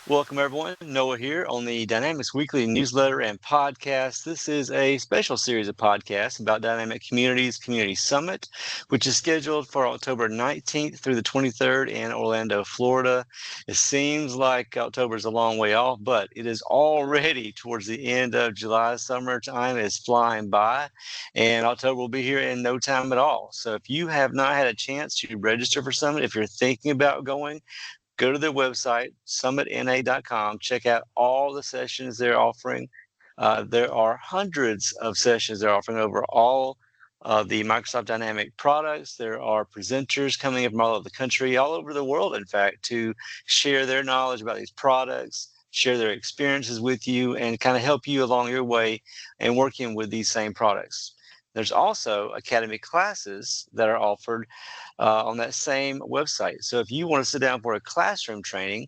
Welcome, everyone. Noah here on the Dynamics Weekly newsletter and podcast. This is a special series of podcasts about Dynamic Communities Community Summit, which is scheduled for October 19th through the 23rd in Orlando, Florida. It seems like October is a long way off, but it is already towards the end of July. Summertime is flying by, and October will be here in no time at all. So if you have not had a chance to register for Summit, if you're thinking about going, go to their website, SummitNA.com. Check out all the sessions they're offering. There are hundreds of sessions they're offering over all the Microsoft Dynamic products. There are presenters coming in from all over the country, all over the world, in fact, to share their knowledge about these products, share their experiences with you, and kind of help you along your way in working with these same products. There's also Academy classes that are offered on that same website. So if you want to sit down for a classroom training,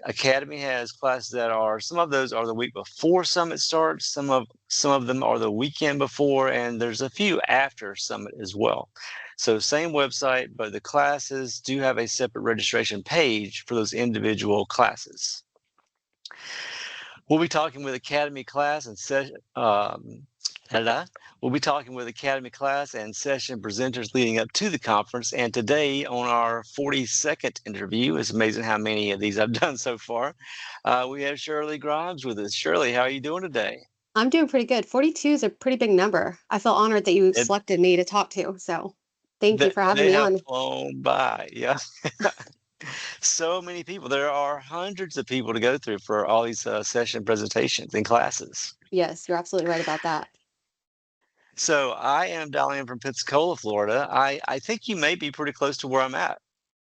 Academy has classes that are, some of those are the week before Summit starts, some of them are the weekend before, and there's a few after Summit as well. So same website, but the classes do have a separate registration page for those individual classes. We'll be talking with Academy class and session. We'll be talking with Academy class and session presenters leading up to the conference. And today on our 42nd interview, it's amazing how many of these I've done so far, we have Shirley Grimes with us. Shirley, how are you doing today? I'm doing pretty good. 42 is a pretty big number. I feel honored that you It, selected me to talk to. So thank you for having they me have on. flown by. Yeah. So many people. There are hundreds of people to go through for all these session presentations and classes. Yes, you're absolutely right about that. So I am dialing in from Pensacola, Florida. I think you may be pretty close to where I'm at.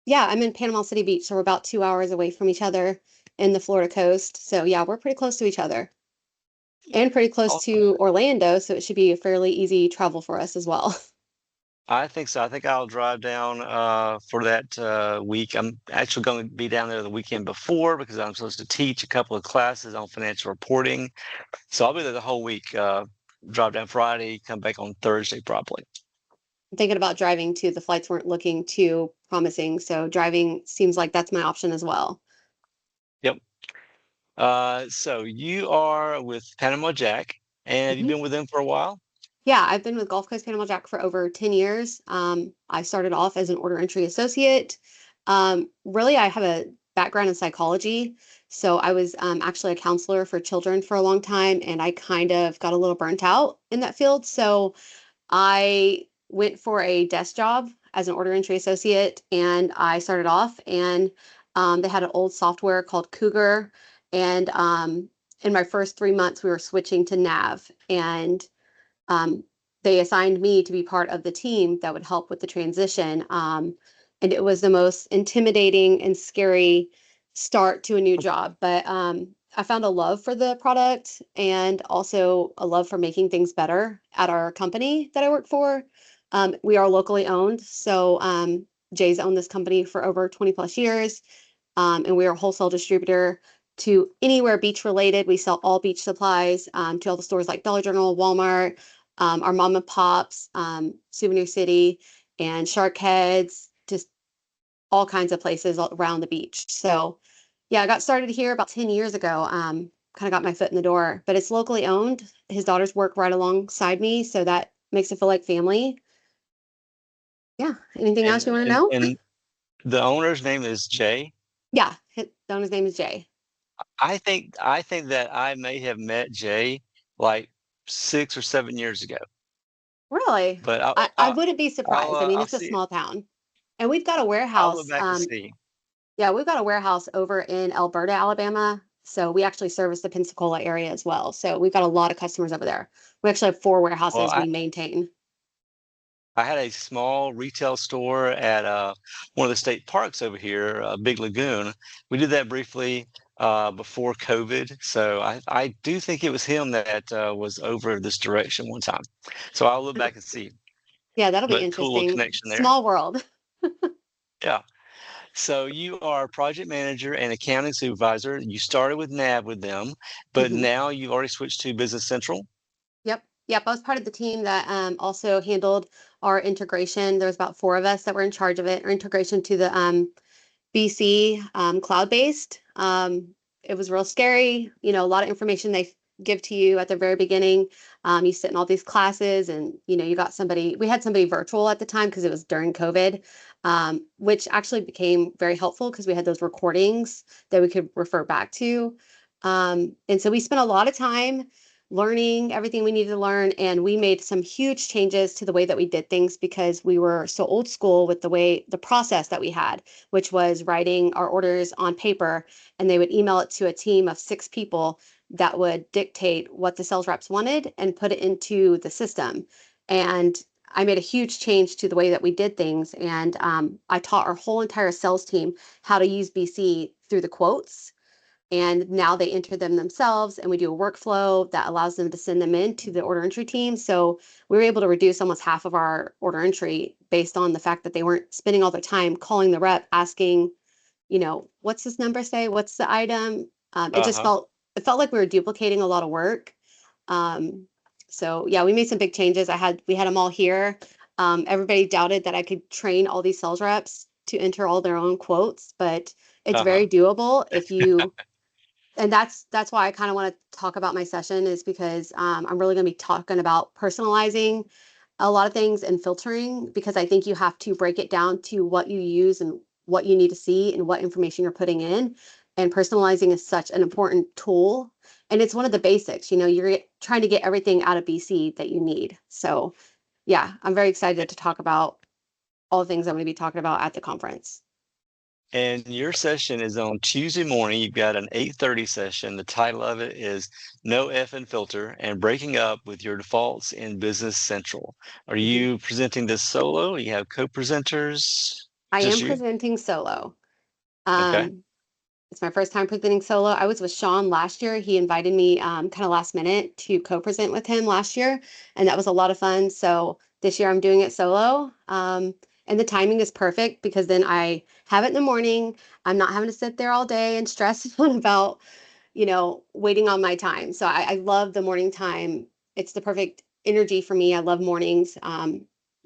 Yeah, I'm in Panama City Beach, so we're about 2 hours away from each other in the Florida coast. So yeah, we're pretty close to each other and pretty close Awesome. to Orlando. So it should be a fairly easy travel for us as well. I think so. I think I'll drive down for that week. I'm actually going to be down there the weekend before because I'm supposed to teach a couple of classes on financial reporting. So I'll be there the whole week. Drive down Friday, come back on Thursday probably. I'm thinking about driving too. The flights weren't looking too promising. So driving seems like that's my option as well. Yep. So you are with Panama Jack, and have you Mhm. been with them for a while? Yeah, I've been with Gulf Coast Panama Jack for over 10 years. I started off as an order entry associate. Really, I have a background in psychology. So I was actually a counselor for children for a long time, and I kind of got a little burnt out in that field. So I went for a desk job as an order entry associate, and I started off, and they had an old software called Cougar. And in my first 3 months, we were switching to Nav. And um, they assigned me to be part of the team that would help with the transition. And it was the most intimidating and scary start to a new job. But I found a love for the product and also a love for making things better at our company that I work for. We are locally owned. So Jay's owned this company for over 20 plus years. And we are a wholesale distributor to anywhere beach related. We sell all beach supplies to all the stores like Dollar General, Walmart, our mom and pops, Souvenir City, and Shark Heads, just all kinds of places around the beach. So, yeah, I got started here about 10 years ago. Kind of got my foot in the door, but it's locally owned. His daughters work right alongside me, so that makes it feel like family. Yeah. Anything else And you want to and know? and the owner's name is Jay. Yeah, his owner's name is Jay. I think that I may have met Jay like 6 or 7 years ago, Really? but I wouldn't be surprised. I mean, I'll it's a see. small town. And we've got a I'll look warehouse. back and see. Yeah, we've got a warehouse over in Alberta, Alabama. So we actually service the Pensacola area as well. So we've got a lot of customers over there. We actually have 4 warehouses Well, we maintain. I had a small retail store at one of the state parks over here, Big Lagoon. We did that briefly before COVID. So I do think it was him that was over this direction one time. So I'll look back and see. Yeah, that'll be But cool little interesting. connection there. Small world. Yeah. So you are project manager and accounting supervisor. You started with NAB with them, but Mhm. now you've already switched to Business Central. Yep. Yep. I was part of the team that also handled our integration. There was about 4 of us that were in charge of it, our integration to the BC cloud-based it was real scary. A lot of information they give to you at the very beginning. You sit in all these classes, and you got somebody. We had somebody virtual at the time because it was during COVID, which actually became very helpful because we had those recordings that we could refer back to. And so we spent a lot of time learning everything we needed to learn, and we made some huge changes to the way that we did things because we were so old school with the process that we had, which was writing our orders on paper, and they would email it to a team of 6 people that would dictate what the sales reps wanted and put it into the system. And I made a huge change to the way that we did things, and I taught our whole entire sales team how to use BC through the quotes, and now they enter them themselves, and we do a workflow that allows them to send them in to the order entry team. So we were able to reduce almost half of our order entry based on the fact that they weren't spending all their time calling the rep asking, what's this number say? What's the item? It just Uh-huh. felt like we were duplicating a lot of work. Um, so yeah, we made some big changes. We had them all here. Everybody doubted that I could train all these sales reps to enter all their own quotes, but it's Uh-huh. very doable if you and that's why I kind of want to talk about my session, is because I'm really going to be talking about personalizing a lot of things and filtering, because I think you have to break it down to what you use and what you need to see and what information you're putting in. And personalizing is such an important tool. And it's one of the basics, you're trying to get everything out of BC that you need. So yeah, I'm very excited to talk about all the things I'm going to be talking about at the conference. And your session is on Tuesday morning. You've got an 8:30 session. The title of it is No Effin Filter and Breaking Up with Your Defaults in Business Central. Are Mhm. you presenting this solo? You have co-presenters? I Just am you? presenting solo. Okay. Um, It's my first time presenting solo. I was with Sean last year. He invited me kind of last minute to co-present with him last year, and that was a lot of fun. So this year I'm doing it solo. And the timing is perfect because then I have it in the morning. I'm not having to sit there all day and stress about, waiting on my time. So I love the morning time. It's the perfect energy for me. I love mornings.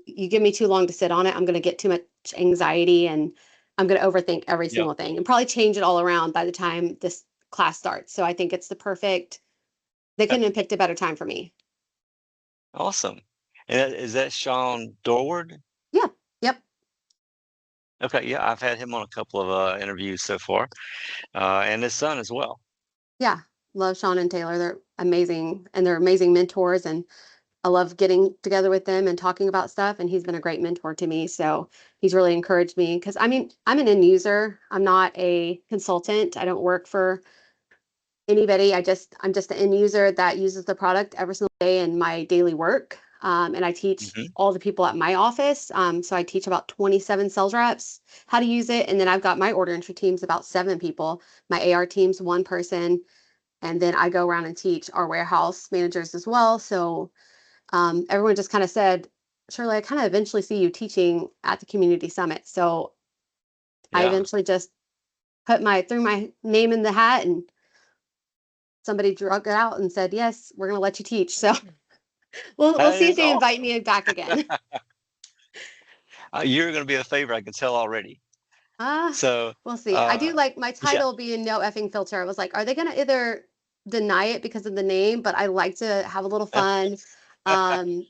You give me too long to sit on it, I'm going to get too much anxiety, and I'm going to overthink every Yep. single thing and probably change it all around by the time this class starts. So I think it's the perfect, they Yep. couldn't have picked a better time for me. Awesome. And is that Sean Dorward? Yeah. Yep. Okay, yeah, I've had him on a couple of interviews so far, and his son as well. Yeah. Love Sean and Taylor. They're amazing, and they're amazing mentors. And I love getting together with them and talking about stuff. And he's been a great mentor to me. So he's really encouraged me because I mean, I'm an end user. I'm not a consultant. I don't work for anybody. I'm just the end user that uses the product every single day in my daily work. And I teach Hmm. all the people at my office. So I teach about 27 sales reps how to use it. And then I've got my order entry teams, about 7 people. My AR team's 1 person. And then I go around and teach our warehouse managers as well. So everyone just kind of said, Shirley, I kind of eventually see you teaching at the community summit. So I Yeah. eventually just threw my name in the hat, and somebody drug it out and said, yes, we're going to let you teach. So we'll That see if is they invite awesome. me back again. You're going to be a favorite, I can tell already. Ah, So, we'll see. I uh, do like my yeah. title being No Effing Filter. I was like, are they going to either deny it because of the name? But I like to have a little fun, um,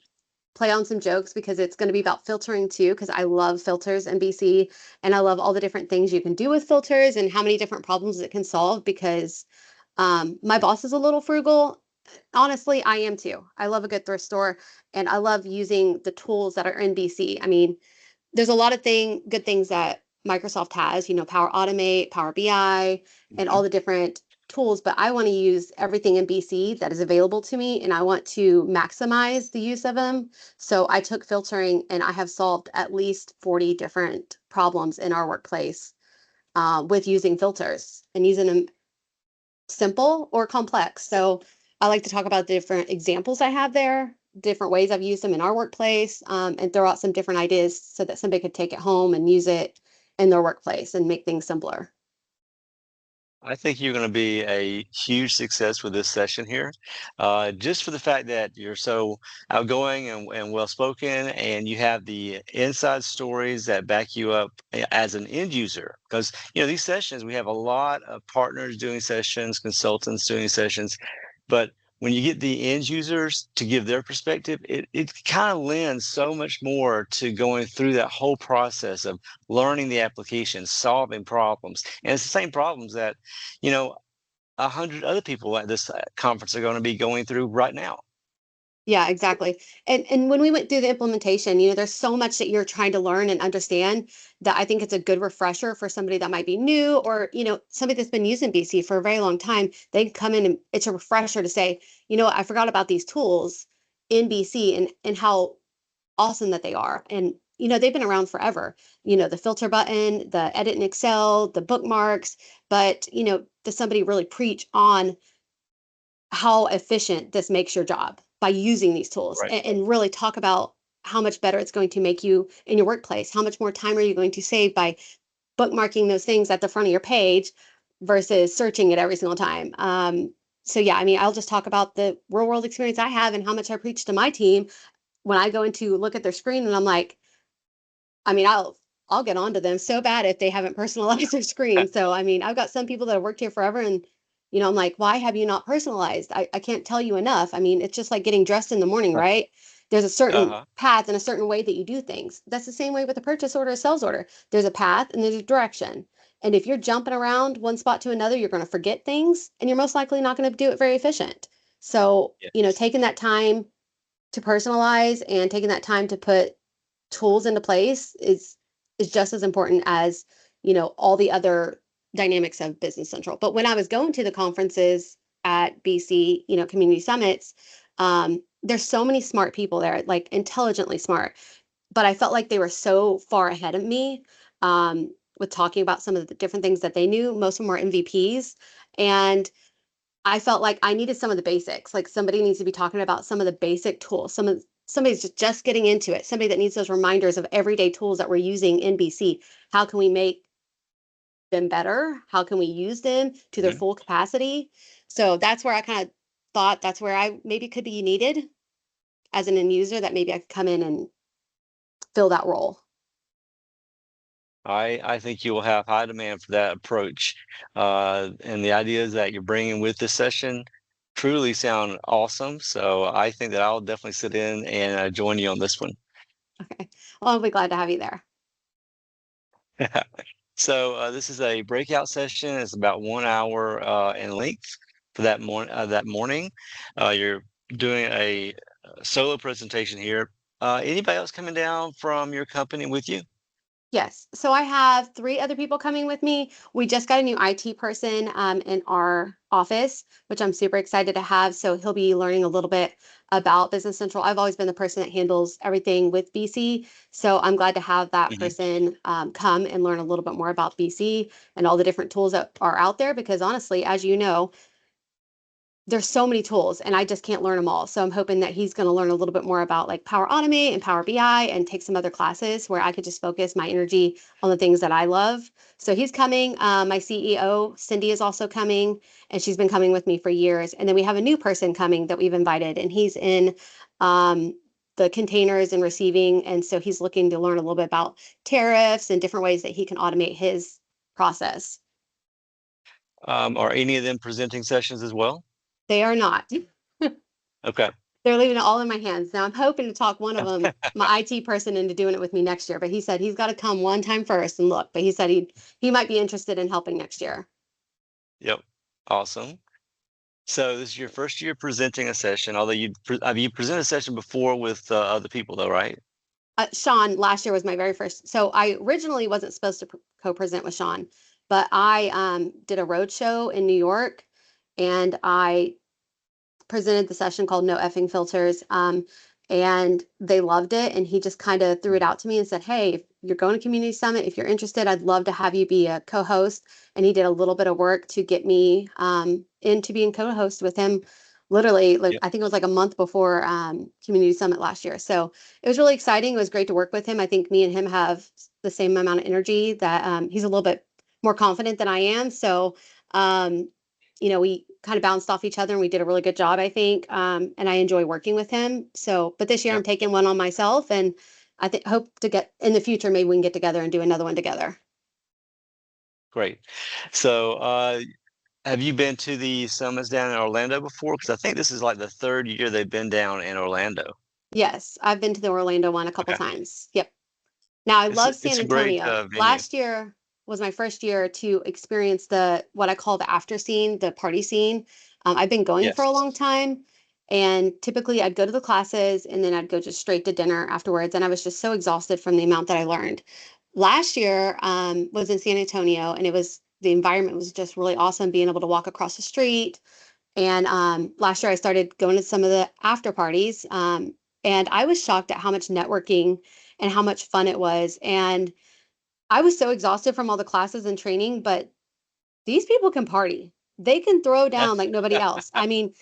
play on some jokes, because it's going to be about filtering too, because I love filters and BC, and I love all the different things you can do with filters and how many different problems it can solve, because my boss is a little frugal. Honestly, I am too. I love a good thrift store, and I love using the tools that are in BC. I mean, there's a lot of good things that Microsoft has, Power Automate, Power BI, and Mhm. all the different tools, but I want to use everything in BC that is available to me, and I want to maximize the use of them. So I took filtering, and I have solved at least 40 different problems in our workplace with using filters and using them simple or complex. So I like to talk about the different examples I have there, different ways I've used them in our workplace, and throw out some different ideas so that somebody could take it home and use it in their workplace and make things simpler. I think you're going to be a huge success with this session here, just for the fact that you're so outgoing and well spoken, and you have the inside stories that back you up as an end user. Because these sessions, we have a lot of partners doing sessions, consultants doing sessions, but when you get the end users to give their perspective, it kind of lends so much more to going through that whole process of learning the application, solving problems. And it's the same problems that, you know, 100 other people at this conference are going to be going through right now. Yeah, exactly. And when we went through the implementation, there's so much that you're trying to learn and understand that I think it's a good refresher for somebody that might be new, or, somebody that's been using BC for a very long time. They can come in and it's a refresher to say, I forgot about these tools in BC and how awesome that they are. And they've been around forever. The filter button, the edit in Excel, the bookmarks, but does somebody really preach on how efficient this makes your job by using these tools, Right. and really talk about how much better it's going to make you in your workplace? How much more time are you going to save by bookmarking those things at the front of your page versus searching it every single time? So yeah, I mean, I'll just talk about the real world experience I have and how much I preach to my team when I go in to look at their screen, and I'm like, I mean, I'll get onto them so bad if they haven't personalized their screen. So I mean, I've got some people that have worked here forever, and I'm like, why have you not personalized? I can't tell you enough. I mean, it's just like getting dressed in the morning, right? There's a certain Uh-huh. path and a certain way that you do things. That's the same way with a purchase order, a sales order. There's a path and there's a direction. And if you're jumping around one spot to another, you're going to forget things, and you're most likely not going to do it very efficient. So, Yes. taking that time to personalize and taking that time to put tools into place is just as important as all the other dynamics of Business Central. But when I was going to the conferences at BC, community summits, there's so many smart people there, like intelligently smart, but I felt like they were so far ahead of me, with talking about some of the different things that they knew. Most of them were MVPs, and I felt like I needed some of the basics. Like, somebody needs to be talking about some of the basic tools. Somebody's just getting into it. Somebody that needs those reminders of everyday tools that we're using in BC. How can we make them better? How can we use them to their Mhm. full capacity? So that's where I kind of thought that's where I maybe could be needed as an end user, that maybe I could come in and fill that role. I think you will have high demand for that approach. And the ideas that you're bringing with this session truly sound awesome. So I think that I'll definitely sit in and join you on this one. Okay. Well, I'll be glad to have you there. So this is a breakout session. It's about 1 hour in length for that morning. You're doing a solo presentation here. Anybody else coming down from your company with you? Yes. So I have three other people coming with me. We just got a new IT person in our office, which I'm super excited to have. So he'll be learning a little bit about Business Central. I've always been the person that handles everything with BC. So I'm glad to have that Hmm. person come and learn a little bit more about BC and all the different tools that are out there. Because honestly, as you know, there's so many tools and I just can't learn them all. So I'm hoping that he's going to learn a little bit more about like Power Automate and Power BI and take some other classes where I could just focus my energy on the things that I love. So he's coming. My CEO, Cindy, is also coming, and she's been coming with me for years. And then we have a new person coming that we've invited, and he's in the containers and receiving. And so he's looking to learn a little bit about tariffs and different ways that he can automate his process. Are any of them presenting sessions as well? They are not. Okay. They're leaving it all in my hands. Now I'm hoping to talk one of them, my IT person, into doing it with me next year. But he said he's got to come one time first and look. But he said he might be interested in helping next year. Yep. Awesome. So this is your first year presenting a session, although you presented a session before with other people though, right? Sean last year was my very first. So I originally wasn't supposed to co-present with Sean, but I did a road show in New York, and I presented the session called No Effing Filters. And they loved it. And he just kind of threw it out to me and said, hey, if you're going to Community Summit, if you're interested, I'd love to have you be a co host. And he did a little bit of work to get me into being co host with him. Literally, like Yep. I think it was like a month before Community Summit last year. So it was really exciting. It was great to work with him. I think me and him have the same amount of energy, that he's a little bit more confident than I am. So Um, we kind of bounced off each other and we did a really good job, I think. And I enjoy working with him. So, but this year I'm Yep. taking one on myself, and I think hope to get in the future, maybe we can get together and do another one together. Great. So, have you been to the summits down in Orlando before? Because I think this is like the third year they've been down in Orlando. Yes, I've been to the Orlando one a couple Okay. times. Yep. Now I love It's San a great Antonio. venue. Last year was my first year to experience the what I call the after scene, the party scene. I've been going for Yes. a long time, and typically I'd go to the classes and then I'd go just straight to dinner afterwards, and I was just so exhausted from the amount that I learned. Last year was in San Antonio, and the environment was just really awesome, being able to walk across the street. And last year I started going to some of the after parties, and I was shocked at how much networking and how much fun it was. And I was so exhausted from all the classes and training, but these people can party. They can throw down like nobody else. I mean,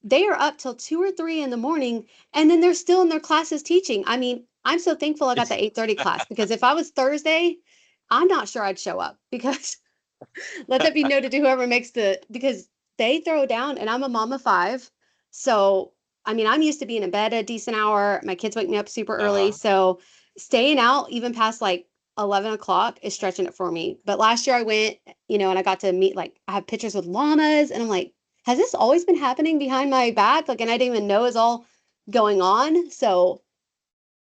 they are up till 2 or 3 in the morning, and then they're still in their classes teaching. I mean, I'm so thankful I got the 8:30 class, because if I was Thursday, I'm not sure I'd show up, because let that be noted to whoever makes because they throw down, and I'm a mom of five. So, I mean, I'm used to being in bed a decent hour. My kids wake me up super early. Uh-huh. So, staying out even past like 11 o'clock is stretching it for me. But last year I went, and I got to meet, like, I have pictures with llamas, and I'm like, has this always been happening behind my back? Like, and I didn't even know it was all going on. So,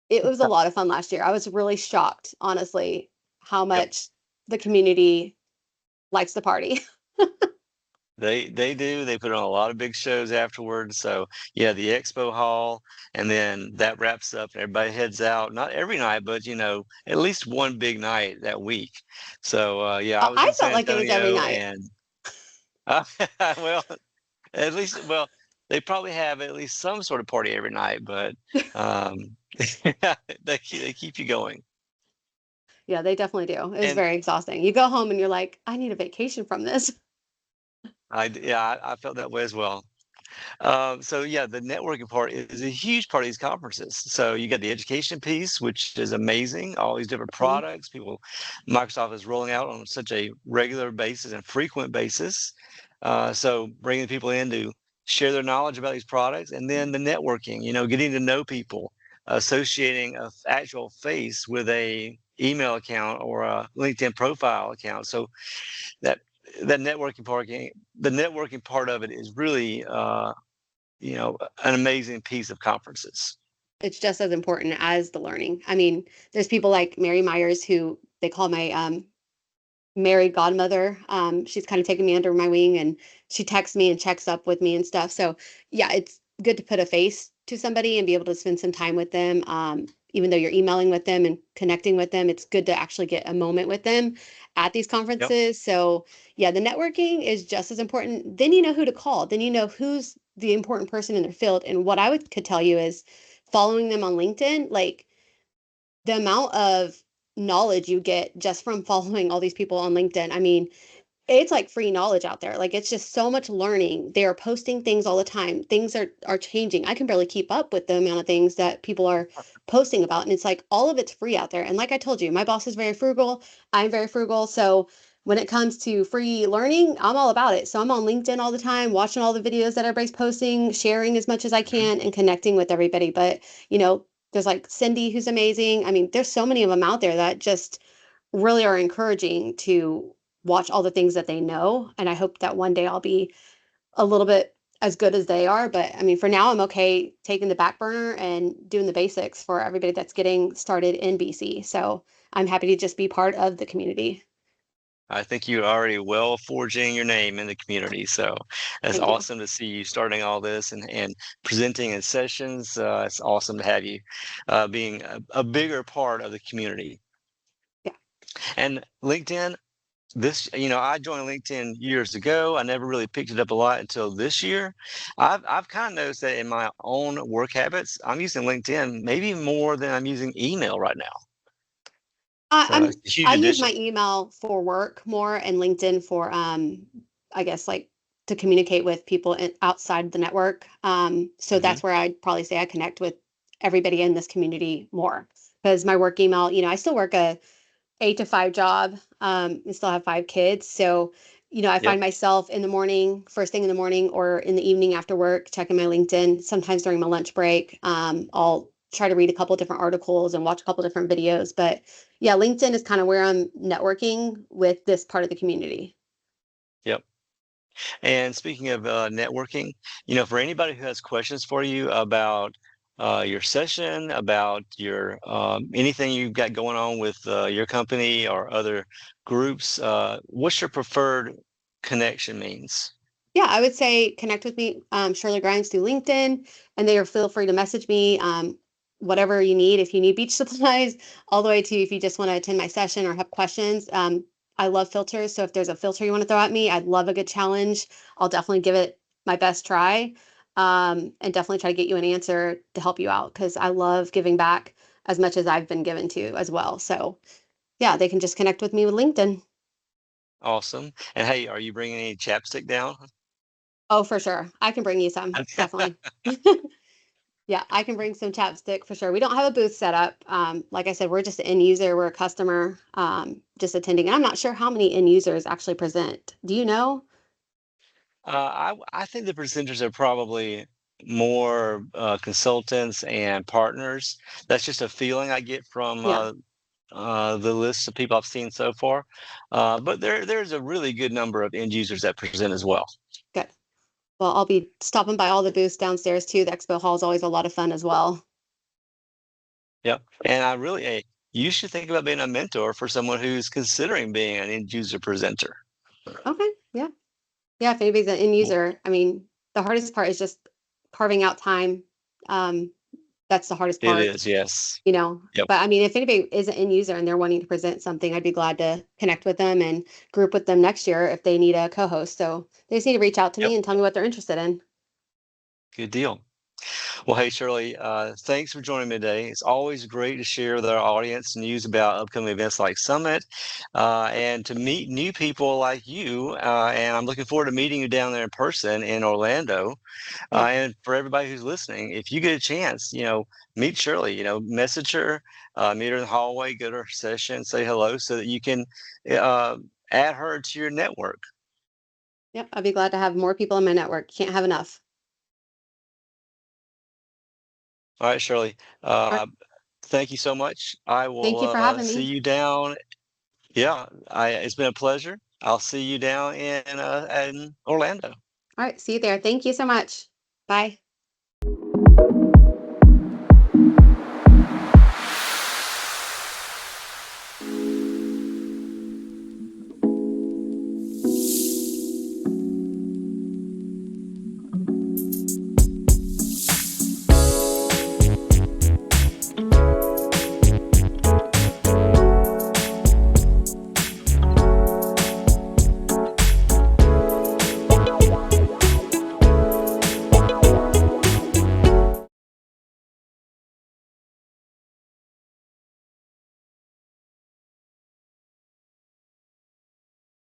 it was a lot of fun last year. I was really shocked, honestly, how Yep. much the community likes to party. They do. They put on a lot of big shows afterwards. So yeah, the expo hall, and then that wraps up. Everybody heads out. Not every night, but at least one big night that week. So yeah, I was I in felt San like it was every Antonio, night. and well, at least they probably have at least some sort of party every night, but um, they keep you going. Yeah, they definitely do. It was And very exhausting. You go home and you're like, I need a vacation from this. I felt that way as well. So yeah, the networking part is a huge part of these conferences. So you got the education piece, which is amazing. All these different Mhm. products, Microsoft is rolling out on such a regular basis and frequent basis. So bringing people in to share their knowledge about these products, and then the networking. Getting to know people, associating a actual face with a email account or a LinkedIn profile account. So that that networking part of it is really an amazing piece of conferences. It's just as important as the learning. I mean, there's people like Mary Myers, who they call my married godmother. She's kind of taken me under my wing, and she texts me and checks up with me and stuff. So yeah, it's good to put a face to somebody and be able to spend some time with them. Even though you're emailing with them and connecting with them, it's good to actually get a moment with them at these Yep. conferences. So yeah, the networking is just as important. Then you know who to call. Then you know who's the important person in their field. And what I could tell you is following them on LinkedIn, like, the amount of knowledge you get just from following all these people on LinkedIn. I mean, it's like free knowledge out there. Like, it's just so much learning. They are posting things all the time. Things are changing. I can barely keep up with the amount of things that people are posting about. And it's like all of it's free out there. And like I told you, my boss is very frugal. I'm very frugal. So when it comes to free learning, I'm all about it. So I'm on LinkedIn all the time, watching all the videos that everybody's posting, sharing as much as I Mhm. can, and connecting with everybody. But, there's like Cindy, who's amazing. I mean, there's so many of them out there that just really are encouraging to watch all the things that they know. And I hope that one day I'll be a little bit as good as they are. But I mean, for now, I'm okay taking the back burner and doing the basics for everybody that's getting started in BC. So I'm happy to just be part of the community. I think you're already well forging your name in the community. So it's Thank you. awesome to see you starting all this and presenting in sessions. It's awesome to have you being a bigger part of the community. Yeah. And LinkedIn, I joined LinkedIn years ago. I never really picked it up a lot until this year. I've kind of noticed that in my own work habits, I'm using LinkedIn maybe more than I'm using email right now. I, So I'm it's a huge I use addition. my email for work more, and LinkedIn for I guess, like, to communicate with people outside the network. So Hmm. that's where I'd probably say I connect with everybody in this community more, because my work email, I still work a 8 to 5 job. I still have 5 kids, so I Yep. find myself in the morning, first thing in the morning, or in the evening after work, checking my LinkedIn. Sometimes during my lunch break, I'll try to read a couple different articles and watch a couple different videos. But yeah, LinkedIn is kind of where I'm networking with this part of the community. Yep. And speaking of networking, for anybody who has questions for you about your session, about your anything you've got going on with your company or other groups, what's your preferred connection means? Yeah, I would say connect with me, Shirley Grimes through LinkedIn, and they are feel free to message me, whatever you need. If you need beach supplies, all the way to if you just want to attend my session or have questions. I love filters, so if there's a filter you want to throw at me, I'd love a good challenge. I'll definitely give it my best try, and definitely try to get you an answer to help you out because I love giving back as much as I've been given to as well. So yeah, they can just connect with me with LinkedIn. Awesome. And hey, are you bringing any chapstick down? Oh, for sure. I can bring you some, definitely. Yeah, I can bring some chapstick for sure. We don't have a booth set up. Like I said, we're just an end user. We're a customer, just attending. And I'm not sure how many end users actually present. Do you know? I think the presenters are probably more consultants and partners. That's just a feeling I get from Yeah, the list of people I've seen so far. But there's a really good number of end users that present as well. good. Well, I'll be stopping by all the booths downstairs too. The expo hall is always a lot of fun as well. Yep. And you should think about being a mentor for someone who's considering being an end user presenter. Okay. Yeah. Yeah. If anybody's an end user, I mean, the hardest part is just carving out time. Um, that's the hardest It part. is, yes. you know Yep. but I mean, if anybody is an end user and they're wanting to present something, I'd be glad to connect with them and group with them next year if they need a co-host. So they just need to reach out to Yep. me and tell me what they're interested in. Good deal. Well, hey, Shirley, thanks for joining me today. It's always great to share with our audience news about upcoming events like Summit and to meet new people like you. And I'm looking forward to meeting you down there in person in Orlando. Yeah. And for everybody who's listening, if you get a chance, meet Shirley, message her, meet her in the hallway, go to her session, say hello so that you can uh, add her to your network. Yep, I'd be glad to have more people in my network. Can't have enough. All right, Shirley. All right. Uh, thank you so much. I will Thank you for having see me. you down. Yeah, it's been a pleasure. I'll see you down in Orlando. All right, see you there. Thank you so much. Bye.